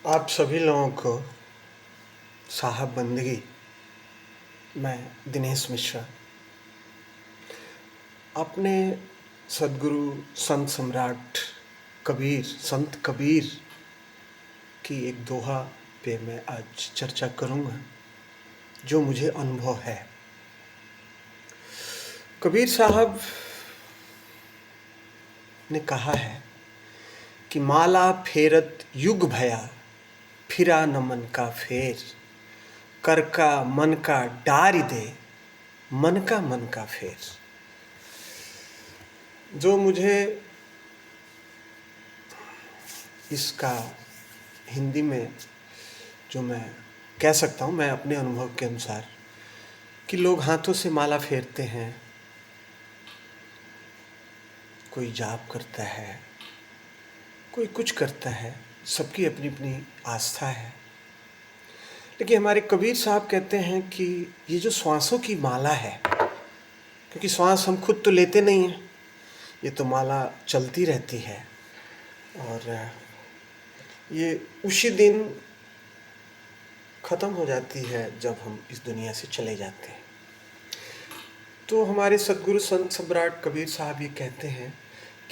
आप सभी लोगों को साहब बंदगी। मैं दिनेश मिश्रा। आपने सद्गुरु संत सम्राट संत कबीर की एक दोहा पे मैं आज चर्चा करूँगा, जो मुझे अनुभव है। कबीर साहब ने कहा है कि माला फेरत युग भया, फिरा न मन का फेर, कर का मन का डार दे, मन का फेर। जो मुझे इसका हिंदी में जो मैं कह सकता हूँ, मैं अपने अनुभव के अनुसार, कि लोग हाथों से माला फेरते हैं, कोई जाप करता है, कोई कुछ करता है, सबकी अपनी अपनी आस्था है। लेकिन हमारे कबीर साहब कहते हैं कि ये जो श्वासों की माला है, क्योंकि श्वास हम खुद तो लेते नहीं हैं, ये तो माला चलती रहती है, और ये उसी दिन ख़त्म हो जाती है जब हम इस दुनिया से चले जाते हैं। तो हमारे सद्गुरु संत सम्राट कबीर साहब ये कहते हैं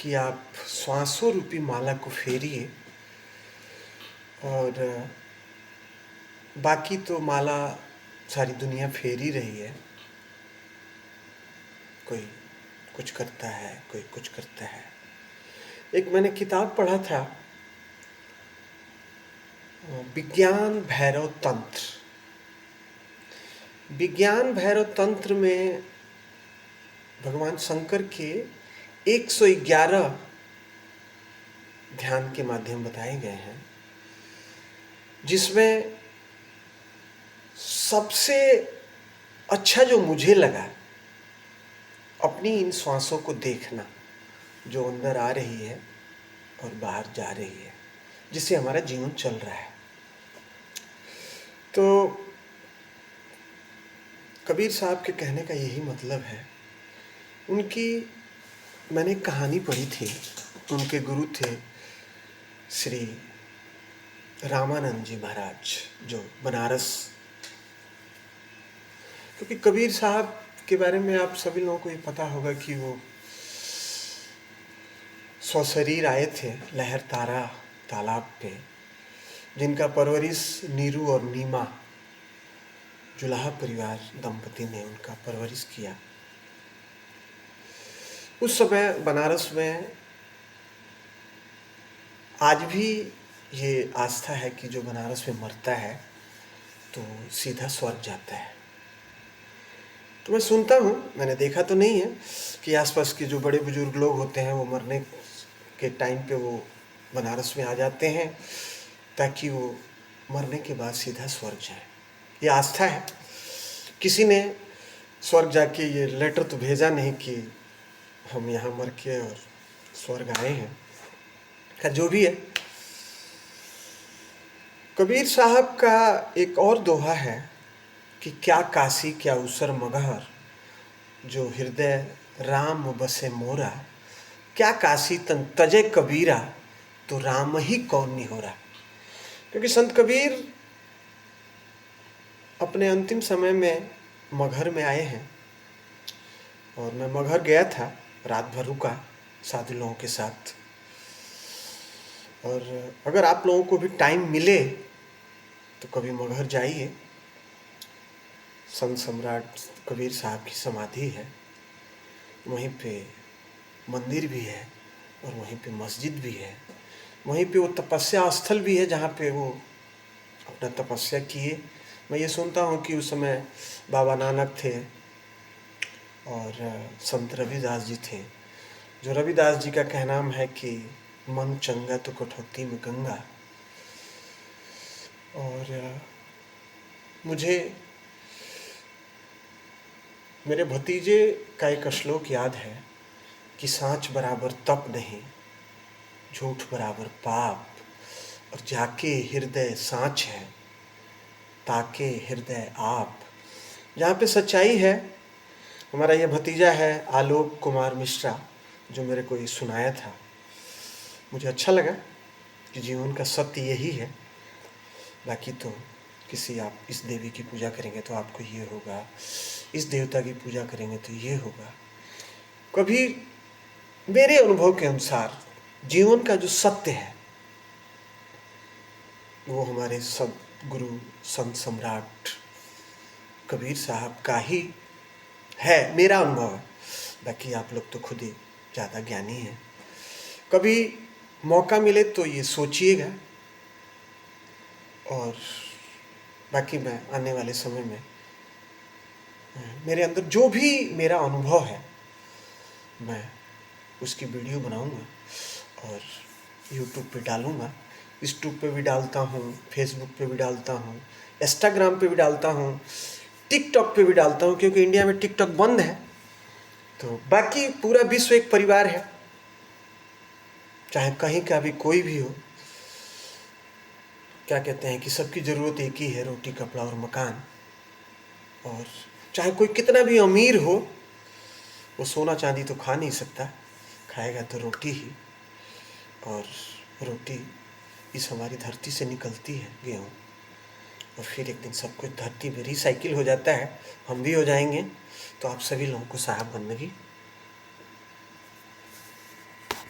कि आप श्वासों रूपी माला को फेरिए, और बाकी तो माला सारी दुनिया फेर ही रही है। कोई कुछ करता है, कोई कुछ करता है। एक मैंने किताब पढ़ा था, विज्ञान भैरव तंत्र। विज्ञान भैरव तंत्र में भगवान शंकर के 111 ध्यान के माध्यम बताए गए हैं, जिसमें सबसे अच्छा जो मुझे लगा, अपनी इन श्वासों को देखना, जो अंदर आ रही है और बाहर जा रही है, जिससे हमारा जीवन चल रहा है। तो कबीर साहब के कहने का यही मतलब है। उनकी मैंने एक कहानी पढ़ी थी। उनके गुरु थे श्री रामानंद जी महाराज, जो बनारस। क्योंकि कबीर साहब के बारे में आप सभी लोगों को ये पता होगा कि वो सशरीर आए थे लहर तारा तालाब पे, जिनका परवरिश नीरू और नीमा जुलाहा परिवार दंपति ने उनका परवरिश किया। उस समय बनारस में आज भी ये आस्था है कि जो बनारस में मरता है तो सीधा स्वर्ग जाता है। तो मैं सुनता हूँ, मैंने देखा तो नहीं है, कि आसपास के जो बड़े बुजुर्ग लोग होते हैं वो मरने के टाइम पे वो बनारस में आ जाते हैं, ताकि वो मरने के बाद सीधा स्वर्ग जाए। ये आस्था है। किसी ने स्वर्ग जाके ये लेटर तो भेजा नहीं कि हम यहाँ मर के और स्वर्ग आए हैं। खैर, जो भी है, कबीर साहब का एक और दोहा है कि क्या काशी क्या उसर मगहर, जो हृदय राम बसे मोरा, क्या काशी तन तजे कबीरा, तो राम ही कौन नहीं हो रहा। क्योंकि संत कबीर अपने अंतिम समय में मगहर में आए हैं, और मैं मगहर गया था, रात भर रुका साधु लोगों के साथ। और अगर आप लोगों को भी टाइम मिले तो कभी मगहर जाइए। संत सम्राट कबीर साहब की समाधि है, वहीं पे मंदिर भी है और वहीं पे मस्जिद भी है, वहीं पे वो तपस्या स्थल भी है जहाँ पे वो अपना तपस्या किए। मैं ये सुनता हूँ कि उस समय बाबा नानक थे और संत रविदास जी थे। जो रविदास जी का कहनाम है कि मन चंगा तो कठौती में गंगा। और मुझे मेरे भतीजे का एक श्लोक याद है कि सांच बराबर तप नहीं, झूठ बराबर पाप, और जाके हृदय सांच है, ताके हृदय आप। जहाँ पे सच्चाई है। हमारा ये भतीजा है आलोक कुमार मिश्रा, जो मेरे को ये सुनाया था। मुझे अच्छा लगा कि जीवन का सत्य यही है बाकी तो किसी आप इस देवी की पूजा करेंगे तो आपको ये होगा, इस देवता की पूजा करेंगे तो ये होगा। कभी मेरे अनुभव के अनुसार जीवन का जो सत्य है वो हमारे सद्गुरु संत सम्राट कबीर साहब का ही है, मेरा अनुभव है। बाकी आप लोग तो खुद ही ज़्यादा ज्ञानी हैं। कभी मौका मिले तो ये सोचिएगा, और बाकी मैं आने वाले समय में मेरे अंदर जो भी मेरा अनुभव है मैं उसकी वीडियो बनाऊंगा और यूट्यूब पे डालूंगा। यूट्यूब पे भी डालता हूँ, फेसबुक पे भी डालता हूँ, इंस्टाग्राम पे भी डालता हूँ, टिकटॉक पे भी डालता हूँ, क्योंकि इंडिया में टिकटॉक बंद है। तो बाकी पूरा विश्व एक परिवार है, चाहे कहीं का भी कोई भी हो। क्या कहते हैं कि सबकी ज़रूरत एक ही है, रोटी कपड़ा और मकान। और चाहे कोई कितना भी अमीर हो, वो सोना चांदी तो खा नहीं सकता, खाएगा तो रोटी ही। और रोटी इस हमारी धरती से निकलती है, गेहूँ, और फिर एक दिन सब कुछ धरती में रिसाइकिल हो जाता है, हम भी हो जाएंगे। तो आप सभी लोगों को साहब बंदगी